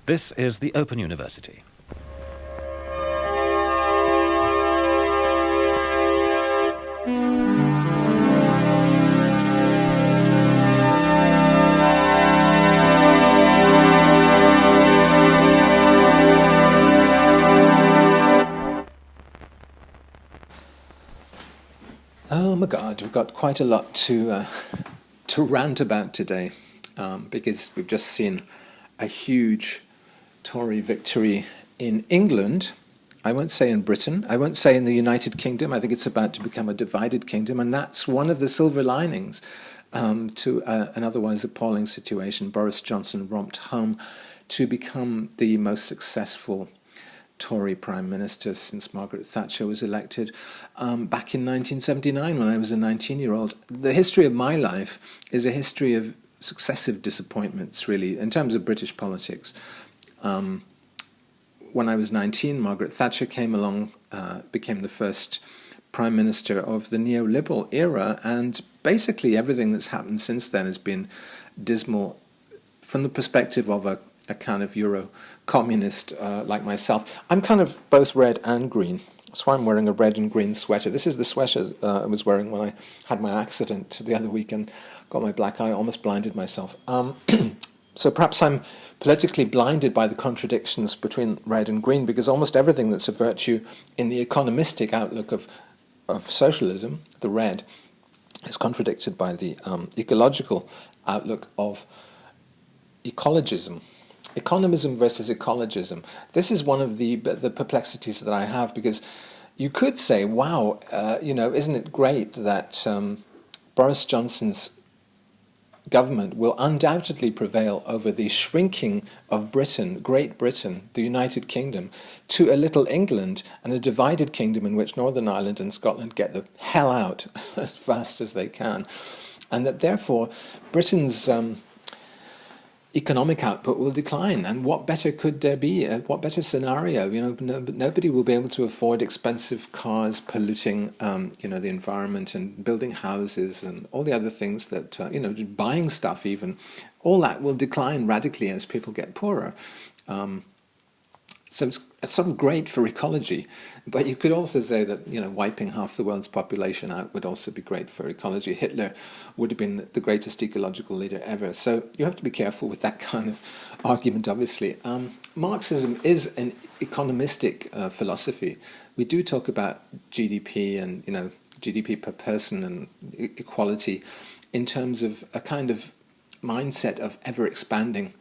This is the Open University. Oh my God, we've got quite a lot to rant about today, because we've just seen a huge Tory victory in England. I won't say in Britain. I won't say in the United Kingdom. I think it's about to become a divided kingdom, and that's one of the silver linings to an otherwise appalling situation. Boris Johnson romped home to become the most successful Tory Prime Minister since Margaret Thatcher was elected back in 1979 when I was a 19-year-old. The history of my life is a history of successive disappointments, really, in terms of British politics. When I was 19, Margaret Thatcher came along, became the first Prime Minister of the neoliberal era, and basically everything that's happened since then has been dismal from the perspective of a kind of Euro-communist like myself. I'm kind of both red and green. That's why I'm wearing a red and green sweater. This is the sweater I was wearing when I had my accident the other week and got my black eye, almost blinded myself. So perhaps I'm politically blinded by the contradictions between red and green, because almost everything that's a virtue in the economistic outlook of socialism, the red, is contradicted by the ecological outlook of ecologism. Economism versus ecologism. This is one of the perplexities that I have, because you could say, wow, isn't it great that Boris Johnson's government will undoubtedly prevail over the shrinking of Britain, Great Britain, the United Kingdom, to a little England and a divided kingdom in which Northern Ireland and Scotland get the hell out as fast as they can, and that therefore Britain's economic output will decline. And what better could there be? What better scenario? Nobody will be able to afford expensive cars polluting, the environment, and building houses and all the other things that, buying stuff even. All that will decline radically as people get poorer. So it's sort of great for ecology, but you could also say that wiping half the world's population out would also be great for ecology. Hitler would have been the greatest ecological leader ever. So you have to be careful with that kind of argument, obviously. Marxism is an economistic philosophy. We do talk about GDP and GDP per person and equality in terms of a kind of mindset of ever expanding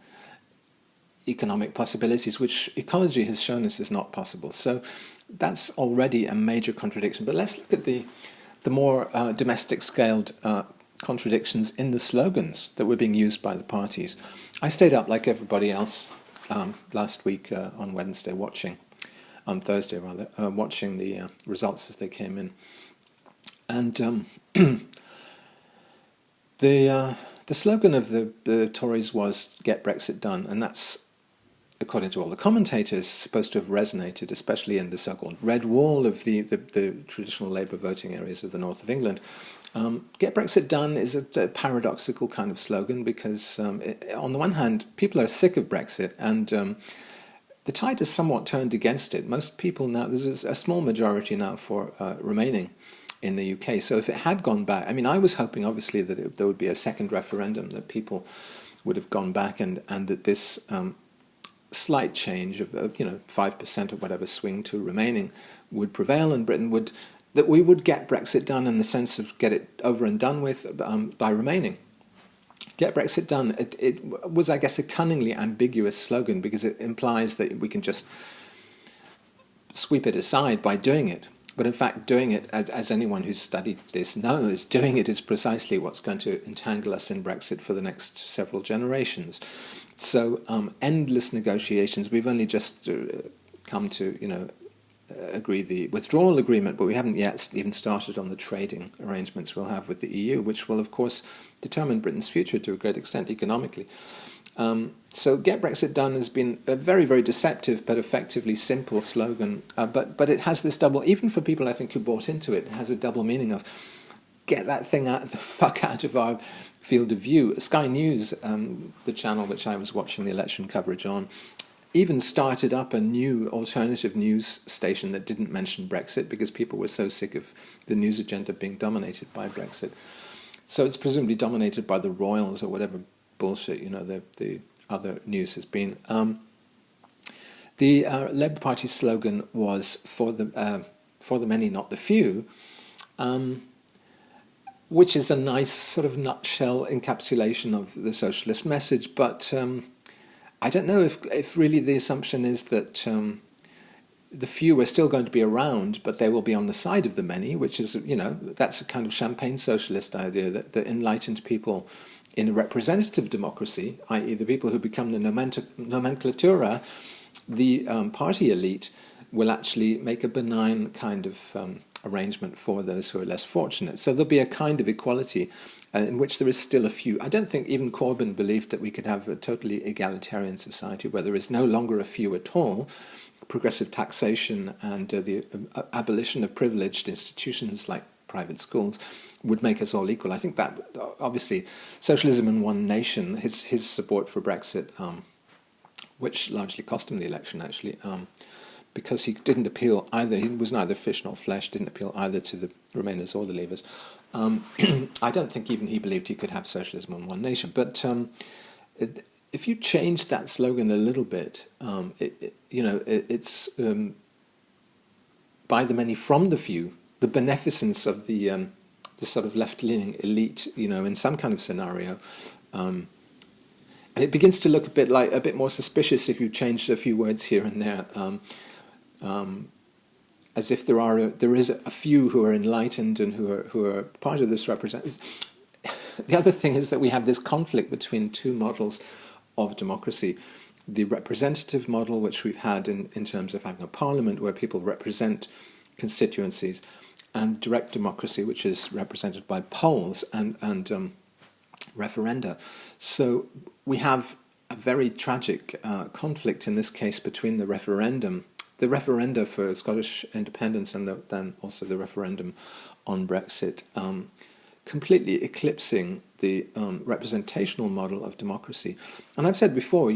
economic possibilities, which ecology has shown us is not possible. So that's already a major contradiction. But let's look at the more domestic-scaled contradictions in the slogans that were being used by the parties. I stayed up like everybody else last week on Thursday, watching the results as they came in. And the slogan of the Tories was "Get Brexit Done," and that's, according to all the commentators, supposed to have resonated, especially in the so-called red wall of the traditional Labour voting areas of the north of England. Get Brexit Done is a paradoxical kind of slogan, because on the one hand, people are sick of Brexit, and the tide has somewhat turned against it. Most people now, there's a small majority now for remaining in the UK. So if it had gone back, I was hoping, obviously, that there would be a second referendum, that people would have gone back, and that this slight change of 5% or whatever swing to remaining would prevail, and that we would get Brexit done in the sense of get it over and done with by remaining. Get Brexit Done. It was, I guess, a cunningly ambiguous slogan, because it implies that we can just sweep it aside by doing it. But in fact, doing it, as anyone who's studied this knows, doing it is precisely what's going to entangle us in Brexit for the next several generations. So endless negotiations. We've only just come to, agree the withdrawal agreement, but we haven't yet even started on the trading arrangements we'll have with the EU, which will, of course, determine Britain's future to a great extent economically. So Get Brexit Done has been a very, very deceptive but effectively simple slogan, but it has this double, even for people I think who bought into it, it has a double meaning of get that thing the fuck out of our field of view. Sky News, the channel which I was watching the election coverage on, even started up a new alternative news station that didn't mention Brexit because people were so sick of the news agenda being dominated by Brexit. So it's presumably dominated by the royals or whatever bullshit, the other news has been. The Labour Party slogan was for the many, not the few, which is a nice sort of nutshell encapsulation of the socialist message. But I don't know if really the assumption is that the few are still going to be around, but they will be on the side of the many, which is, that's a kind of champagne socialist idea that the enlightened people in a representative democracy, i.e. the people who become the nomenclatura, the party elite, will actually make a benign kind of arrangement for those who are less fortunate. So there'll be a kind of equality in which there is still a few. I don't think even Corbyn believed that we could have a totally egalitarian society where there is no longer a few at all. Progressive taxation and the abolition of privileged institutions like private schools would make us all equal. I think that, obviously, socialism in one nation, his support for Brexit, which largely cost him the election, actually, because he didn't appeal either, he was neither fish nor flesh, didn't appeal either to the Remainers or the Leavers. I don't think even he believed he could have socialism in one nation. But if you change that slogan a little bit, it's by the many from the few, the beneficence of the sort of left-leaning elite, in some kind of scenario. And it begins to look a bit more suspicious if you change a few words here and there, as if there is a few who are enlightened and who are part of this representation. The other thing is that we have this conflict between two models of democracy: the representative model, which we've had in terms of having a parliament where people represent constituencies, and direct democracy, which is represented by polls and referenda. So we have a very tragic conflict in this case between the referenda for Scottish independence and then also the referendum on Brexit, completely eclipsing the representational model of democracy. And I've said before,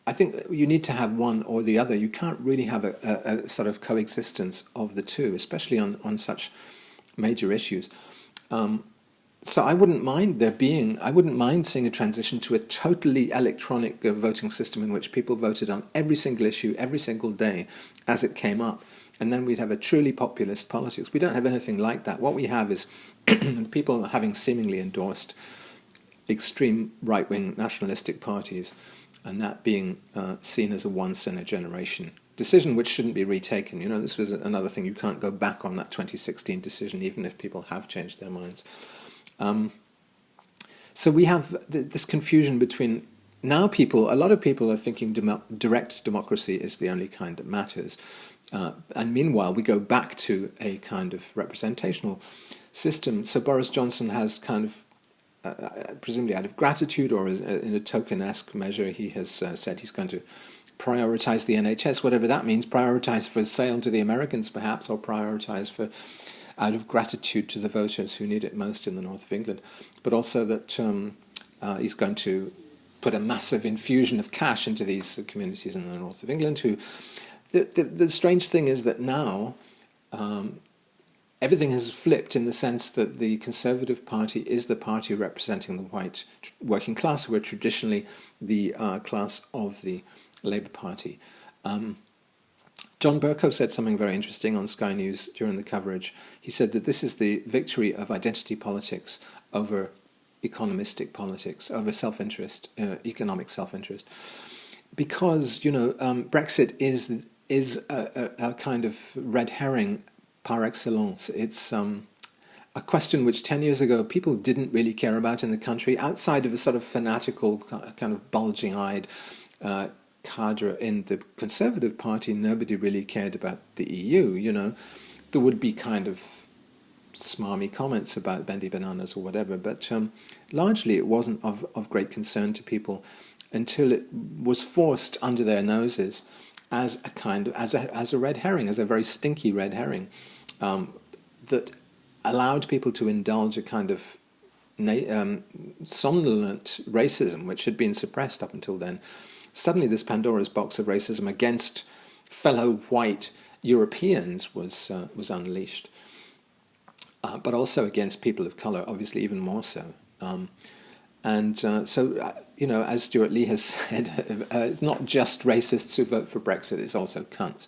I think you need to have one or the other. You can't really have a sort of coexistence of the two, especially on such major issues. So I wouldn't mind seeing a transition to a totally electronic voting system in which people voted on every single issue, every single day as it came up. And then we'd have a truly populist politics. We don't have anything like that. What we have is people having seemingly endorsed extreme right-wing nationalistic parties, and that being seen as a once-in-a-generation decision which shouldn't be retaken. This was another thing. You can't go back on that 2016 decision, even if people have changed their minds. So we have this confusion between, now a lot of people are thinking direct democracy is the only kind that matters. And meanwhile, we go back to a kind of representational system. So Boris Johnson has kind of, presumably out of gratitude or in a token-esque measure, he has said he's going to prioritise the NHS, whatever that means, prioritise for sale to the Americans perhaps, or prioritise for out of gratitude to the voters who need it most in the north of England, but also that he's going to put a massive infusion of cash into these communities in the north of England. The strange thing is that now everything has flipped in the sense that the Conservative Party is the party representing the white working class, who are traditionally the class of the Labour Party. John Bercow said something very interesting on Sky News during the coverage. He said that this is the victory of identity politics over economistic politics, over self-interest, economic self-interest. Because, Brexit is a kind of red herring par excellence. It's a question which 10 years ago people didn't really care about in the country, outside of a sort of fanatical, kind of bulging-eyed cadre in the Conservative Party. Nobody really cared about the EU, There would be kind of smarmy comments about bendy bananas or whatever, but largely it wasn't of great concern to people until it was forced under their noses as a kind of, as a red herring, as a very stinky red herring, that allowed people to indulge a kind of somnolent racism which had been suppressed up until then, suddenly this Pandora's box of racism against fellow white Europeans was unleashed, but also against people of colour, obviously even more so. As Stuart Lee has said, it's not just racists who vote for Brexit, it's also cunts.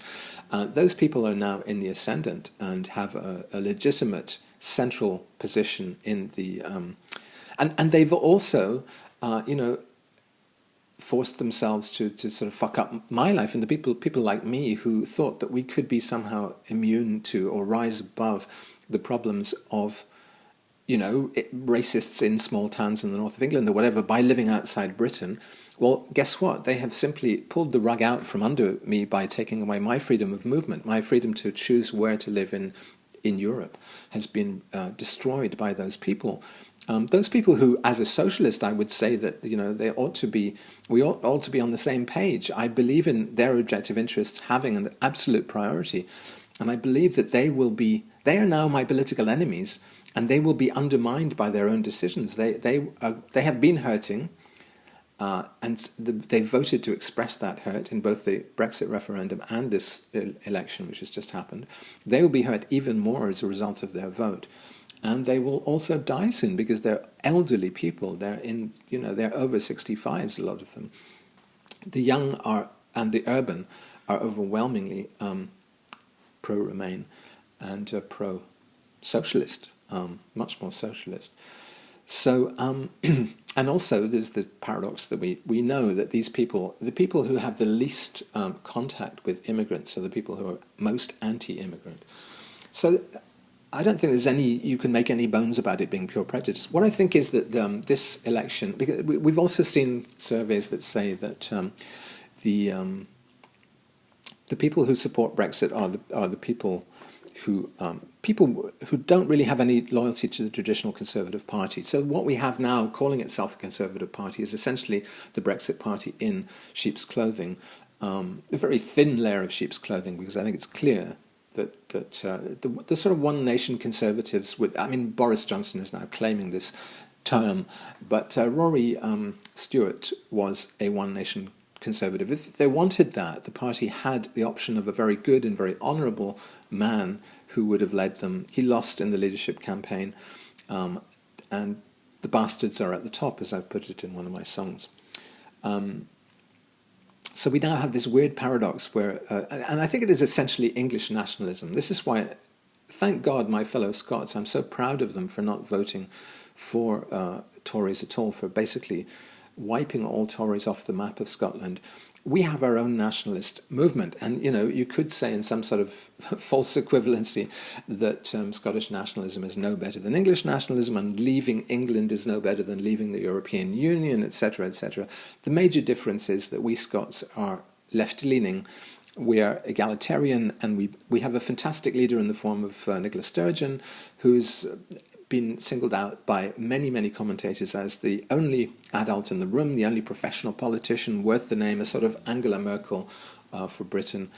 Those people are now in the ascendant and have a legitimate central position in the... And they've also, forced themselves to sort of fuck up my life, and the people like me who thought that we could be somehow immune to or rise above the problems of racists in small towns in the north of England or whatever by living outside Britain. Well, guess what? They have simply pulled the rug out from under me by taking away my freedom of movement. My freedom to choose where to live in Europe has been destroyed by those people. Those people who, as a socialist, I would say that we ought to be on the same page. I believe in their objective interests having an absolute priority, and I believe that they are now my political enemies, and they will be undermined by their own decisions. They have been hurting, and they voted to express that hurt in both the Brexit referendum and this election, which has just happened. They will be hurt even more as a result of their vote. And they will also die soon because they're elderly people. They're over 65s, a lot of them. The young and the urban are overwhelmingly pro-Remain and pro-socialist, much more socialist. So, and also there's the paradox that we know that these people, the people who have the least contact with immigrants are the people who are most anti-immigrant. So I don't think you can make any bones about it being pure prejudice. What I think is that this election, because we've also seen surveys that say that the people who support Brexit are the people who don't really have any loyalty to the traditional Conservative Party. So what we have now, calling itself the Conservative Party, is essentially the Brexit Party in sheep's clothing, a very thin layer of sheep's clothing, because I think it's clear that the sort of one nation conservatives would... I mean, Boris Johnson is now claiming this term, but Rory Stewart was a one nation conservative. If they wanted that, the party had the option of a very good and very honourable man who would have led them. He lost in the leadership campaign, and the bastards are at the top, as I've put it in one of my songs. So we now have this weird paradox where, and I think it is essentially English nationalism. This is why, thank God, my fellow Scots, I'm so proud of them for not voting for Tories at all, for basically wiping all Tories off the map of Scotland. We have our own nationalist movement, and you could say in some sort of false equivalency that Scottish nationalism is no better than English nationalism, and leaving England is no better than leaving the European Union, etc., etc. The major difference is that we Scots are left-leaning, we are egalitarian, and we have a fantastic leader in the form of Nicola Sturgeon, who's been singled out by many, many commentators as the only adult in the room, the only professional politician worth the name, a sort of Angela Merkel for Britain.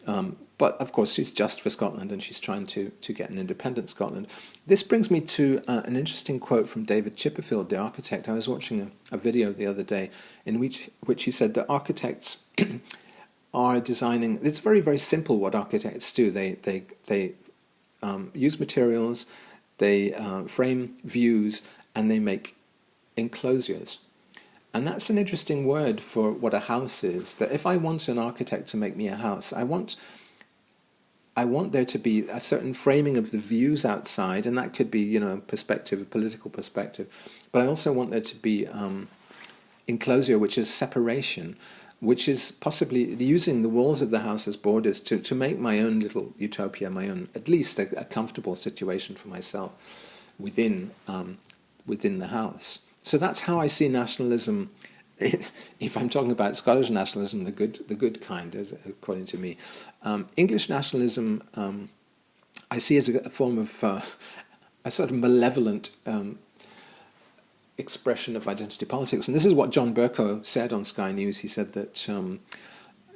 But of course, she's just for Scotland, and she's trying to get an independent Scotland. This brings me to an interesting quote from David Chipperfield, the architect. I was watching a video the other day in which he said that architects are designing... It's very, very simple what architects do. They use materials, they frame views, and they make enclosures. And that's an interesting word for what a house is. That if I want an architect to make me a house, I want there to be a certain framing of the views outside, and that could be, perspective, a political perspective. But I also want there to be enclosure, which is separation, which is possibly using the walls of the house as borders to make my own little utopia, my own, at least a comfortable situation for myself within the house. So that's how I see nationalism. If I'm talking about Scottish nationalism, the good kind, according to me. English nationalism, I see as a form of a sort of malevolent expression of identity politics. And this is what John Bercow said on Sky News. He said that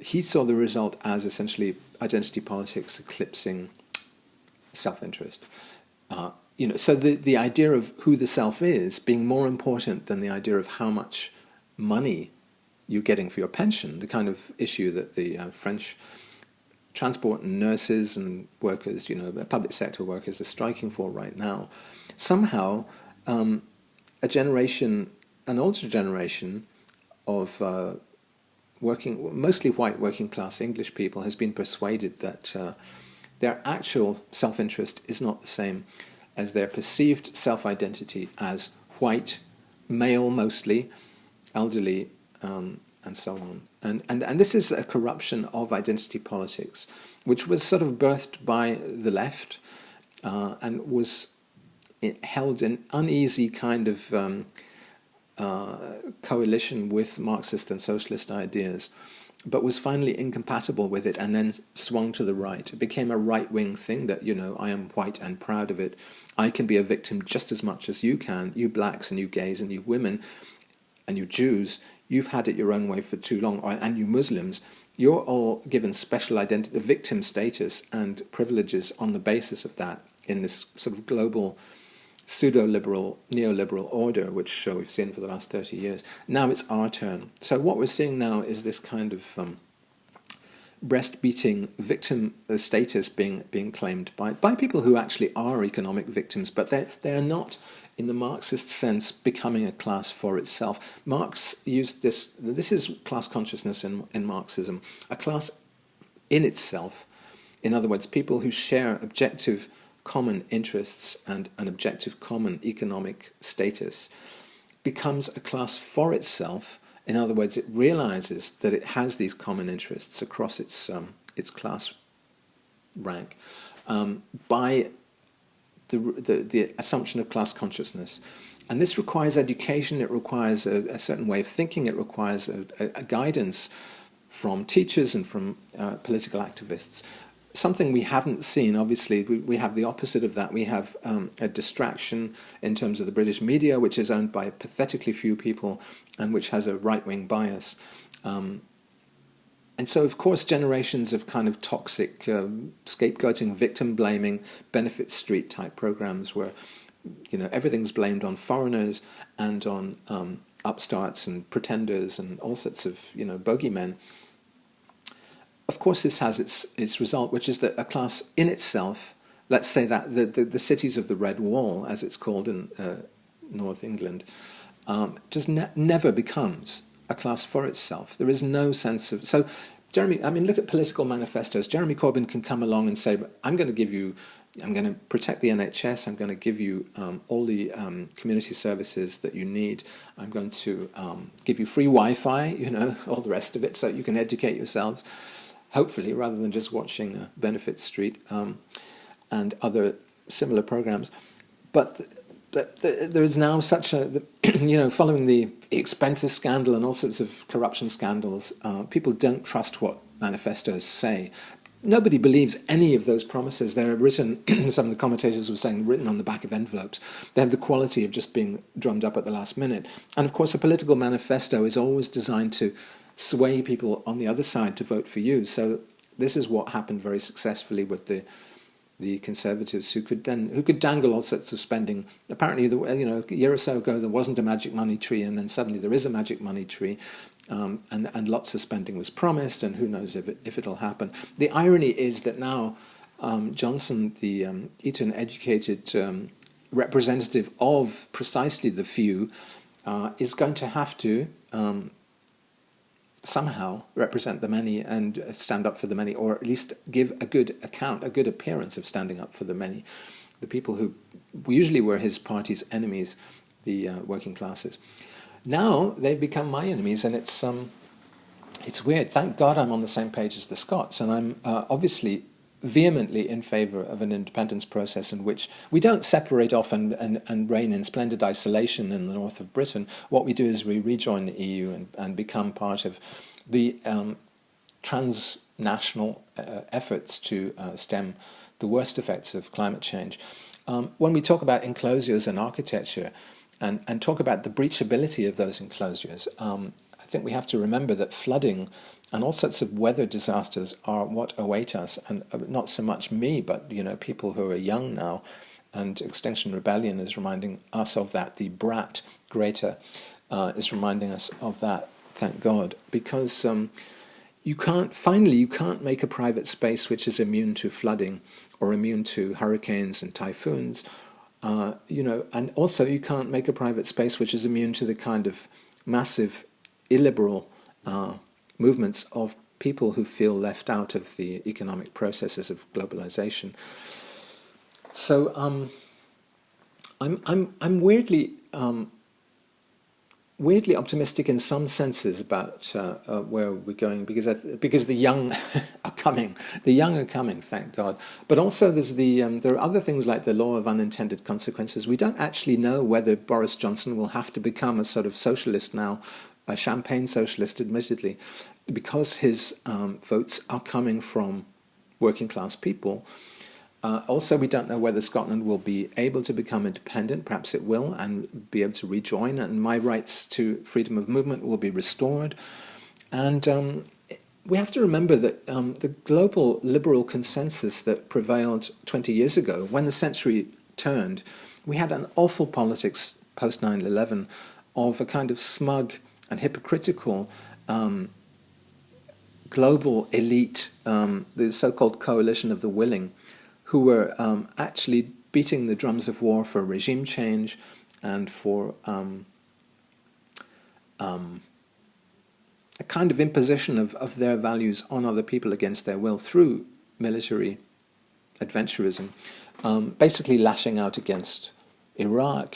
he saw the result as essentially identity politics eclipsing self-interest. So the idea of who the self is being more important than the idea of how much money you're getting for your pension, the kind of issue that the French transport and nurses and workers, public sector workers are striking for right now, somehow an older generation of mostly white working class English people has been persuaded that their actual self-interest is not the same as their perceived self-identity as white, male mostly, elderly, and so on. And this is a corruption of identity politics, which was sort of birthed by the left and was held in uneasy kind of coalition with Marxist and socialist ideas, but was finally incompatible with it and then swung to the right. It became a right-wing thing that, I am white and proud of it. I can be a victim just as much as you can, you blacks and you gays and you women and you Jews. You've had it your own way for too long, and you Muslims. You're all given special identity, victim status and privileges on the basis of that in this sort of global pseudo-liberal, neoliberal order, which we've seen for the last 30 years. Now it's our turn. So what we're seeing now is this kind of breast-beating victim status being claimed by people who actually are economic victims, but they are not, in the Marxist sense, becoming a class for itself. Marx used this is class consciousness in Marxism, a class in itself. In other words, people who share objective common interests and an objective common economic status becomes a class for itself. In other words, it realizes that it has these common interests across its class rank by the assumption of class consciousness. And this requires education, it requires a certain way of thinking, it requires a guidance from teachers and from political activists. Something we haven't seen, obviously, we have the opposite of that. We have a distraction in terms of the British media, which is owned by pathetically few people and which has a right-wing bias. And so, of course, generations of kind of toxic scapegoating, victim-blaming, benefit street type programs where, everything's blamed on foreigners and on upstarts and pretenders and all sorts of, bogeymen. Of course, this has its result, which is that a class in itself, let's say that the cities of the Red Wall, as it's called in North England, never becomes a class for itself. There is no sense of... So, look at political manifestos. Jeremy Corbyn can come along and say, I'm going to protect the NHS, I'm going to give you all the community services that you need, I'm going to give you free Wi-Fi, all the rest of it, so you can educate yourselves. Hopefully, rather than just watching Benefit Street and other similar programs. But there is now such a, following the expenses scandal and all sorts of corruption scandals, people don't trust what manifestos say. Nobody believes any of those promises. They're written, some of the commentators were saying, written on the back of envelopes. They have the quality of just being drummed up at the last minute. And of course, a political manifesto is always designed to sway people on the other side to vote for you. So this is what happened very successfully with the Conservatives, who could dangle all sorts of spending. Apparently, a year or so ago there wasn't a magic money tree, and then suddenly there is a magic money tree, and lots of spending was promised, and who knows if it'll happen. The irony is that now Johnson, the Eton-educated representative of precisely the few, is going to have to somehow represent the many and stand up for the many, or at least give a good account, a good appearance of standing up for the many, the people who usually were his party's enemies, the working classes. Now they've become my enemies, and it's weird. Thank God I'm on the same page as the Scots, and I'm obviously vehemently in favour of an independence process in which we don't separate off and reign in splendid isolation in the north of Britain. What we do is we rejoin the EU and become part of the transnational efforts to stem the worst effects of climate change. When we talk about enclosures and architecture and talk about the breachability of those enclosures, I think we have to remember that flooding and all sorts of weather disasters are what await us, and not so much me, but people who are young now. And Extinction Rebellion is reminding us of that. The Brat Greater is reminding us of that thank God, because you can't make a private space which is immune to flooding or immune to hurricanes and typhoons. And also you can't make a private space which is immune to the kind of massive illiberal movements of people who feel left out of the economic processes of globalization. So I'm weirdly optimistic in some senses about where we're going, because the young are coming. The young are coming, thank God. But also there are other things like the law of unintended consequences. We don't actually know whether Boris Johnson will have to become a sort of socialist now, a champagne socialist, admittedly, because his votes are coming from working class people. Also, we don't know whether Scotland will be able to become independent. Perhaps it will, and be able to rejoin, and my rights to freedom of movement will be restored. And we have to remember that the global liberal consensus that prevailed 20 years ago, when the century turned, we had an awful politics post 9/11 of a kind of smug and hypocritical global elite, the so-called coalition of the willing, who were actually beating the drums of war for regime change and for a kind of imposition of their values on other people against their will through military adventurism, basically lashing out against Iraq,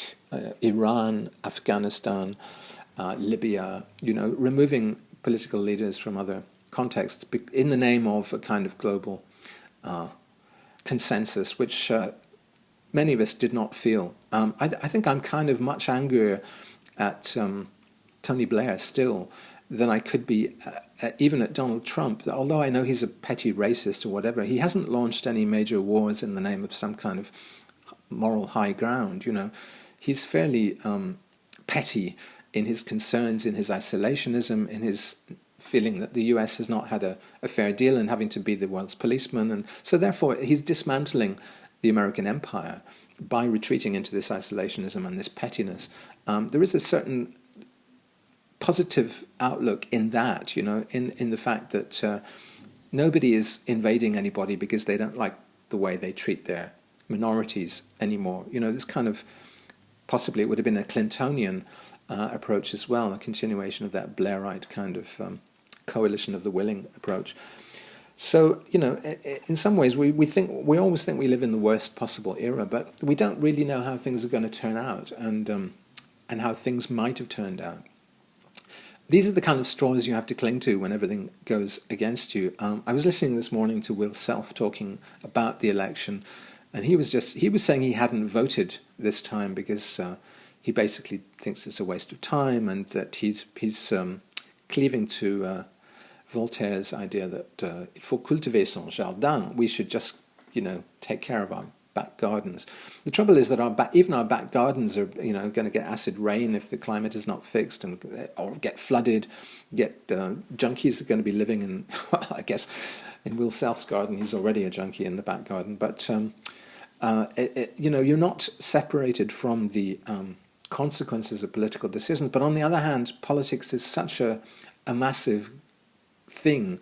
Iran, Afghanistan, Libya, removing political leaders from other contexts in the name of a kind of global consensus, which many of us did not feel. I think I'm kind of much angrier at Tony Blair still than I could be even at Donald Trump. Although I know he's a petty racist or whatever, he hasn't launched any major wars in the name of some kind of moral high ground. He's fairly petty in his concerns, in his isolationism, in his feeling that the US has not had a fair deal and having to be the world's policeman. And so therefore he's dismantling the American empire by retreating into this isolationism and this pettiness. There is a certain positive outlook in that, in the fact that nobody is invading anybody because they don't like the way they treat their minorities anymore. This kind of, possibly it would have been a Clintonian approach as well, a continuation of that Blairite kind of coalition of the willing approach. So, in some ways we always think we live in the worst possible era, but we don't really know how things are going to turn out and how things might have turned out. These are the kind of straws you have to cling to when everything goes against you. I was listening this morning to Will Self talking about the election, and he was saying he hadn't voted this time because he basically thinks it's a waste of time, and that he's cleaving to Voltaire's idea that il faut cultiver son jardin. We should just, take care of our back gardens. The trouble is that even our back gardens are, going to get acid rain if the climate is not fixed, or get flooded. Junkies are going to be living in, well, I guess, in Will Self's garden. He's already a junkie in the back garden, but you're not separated from the consequences of political decisions. But on the other hand, politics is such a massive thing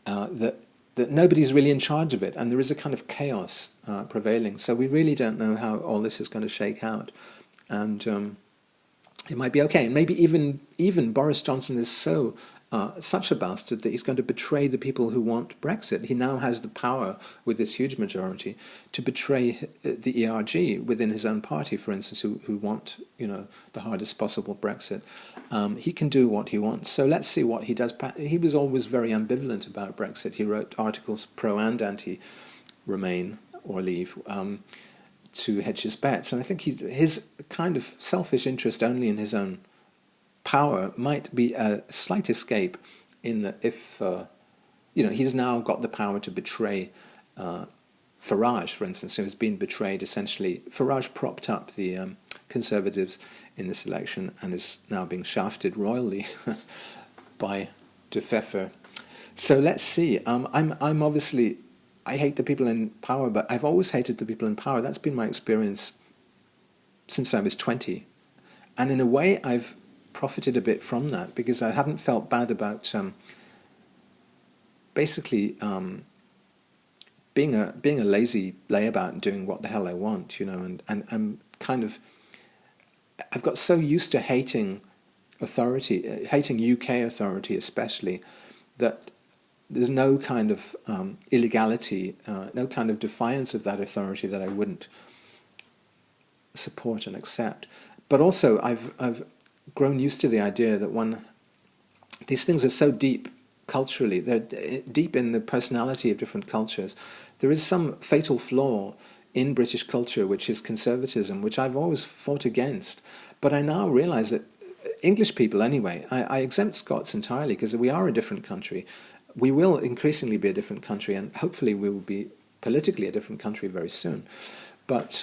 that nobody's really in charge of it, and there is a kind of chaos prevailing. So we really don't know how all this is going to shake out, and it might be okay. And maybe even Boris Johnson is such a bastard that he's going to betray the people who want Brexit. He now has the power, with this huge majority, to betray the ERG within his own party, for instance, who want the hardest possible Brexit. He can do what he wants. So let's see what he does. He was always very ambivalent about Brexit. He wrote articles pro and anti Remain or Leave to hedge his bets. And I think his kind of selfish interest only in his own power might be a slight escape, in that if he's now got the power to betray Farage, for instance, who has been betrayed essentially. Farage propped up the Conservatives in this election and is now being shafted royally by De Pfeffer. So let's see. I'm obviously, I hate the people in power, but I've always hated the people in power. That's been my experience since I was 20, and in a way I've profited a bit from that, because I hadn't felt bad about basically being a lazy layabout and doing what the hell I want, and I'm kind of, I've got so used to hating authority, hating UK authority especially, that there's no kind of illegality, no kind of defiance of that authority that I wouldn't support and accept. But also, I've grown used to the idea that these things are so deep culturally, they're deep in the personality of different cultures. There is some fatal flaw in British culture, which is conservatism, which I've always fought against. But I now realise that English people, anyway, I exempt Scots entirely, because we are a different country. We will increasingly be a different country, and hopefully we will be politically a different country very soon. But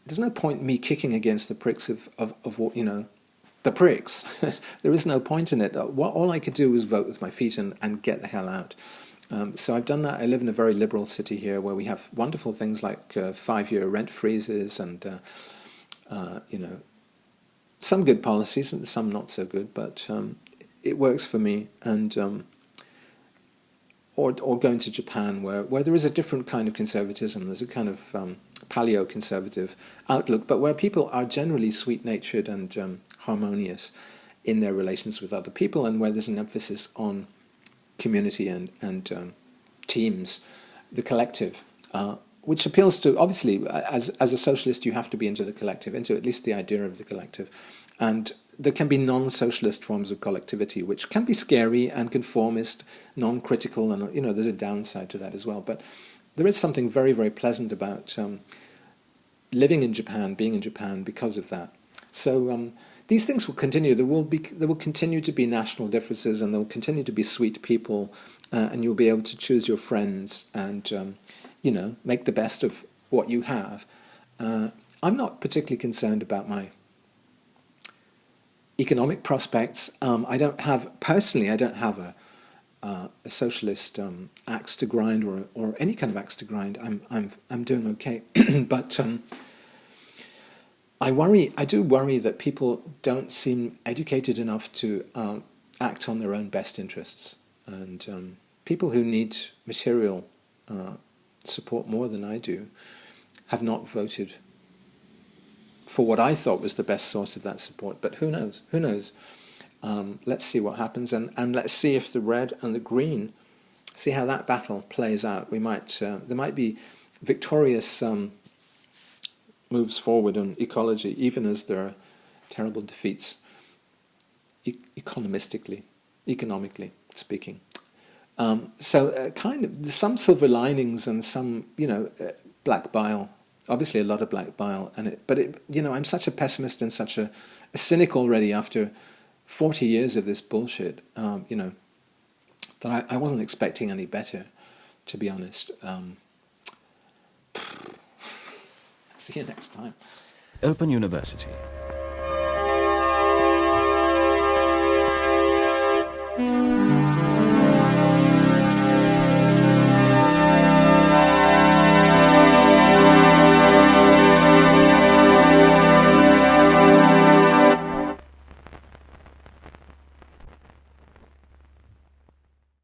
there's no point me kicking against the pricks of what, the pricks. There is no point in it. All I could do was vote with my feet and get the hell out. So I've done that. I live in a very liberal city here, where we have wonderful things like 5-year rent freezes and, some good policies and some not so good, but it works for me. And or going to Japan, where there is a different kind of conservatism. There's a kind of paleo-conservative outlook, but where people are generally sweet-natured and harmonious in their relations with other people, and where there's an emphasis on community and teams, the collective, which appeals to, obviously, as a socialist, you have to be into the collective, into at least the idea of the collective. And there can be non-socialist forms of collectivity, which can be scary and conformist, non-critical, and there's a downside to that as well. But there is something very, very pleasant about living in Japan, being in Japan, because of that. So these things will continue. There will continue to be national differences, and there will continue to be sweet people, and you'll be able to choose your friends and make the best of what you have. I'm not particularly concerned about my economic prospects. I don't have a socialist axe to grind or any kind of axe to grind. I'm doing okay, but I do worry that people don't seem educated enough to act on their own best interests, and people who need material support more than I do have not voted for what I thought was the best source of that support. But who knows? Who knows? Let's see what happens, and let's see if the red and the green, see how that battle plays out. There might be victorious moves forward on ecology, even as there are terrible defeats, economically speaking. So kind of some silver linings and some black bile. Obviously, a lot of black bile, but I'm such a pessimist and such a cynic already after 40 years of this bullshit, that I wasn't expecting any better, to be honest. See you next time. Open University.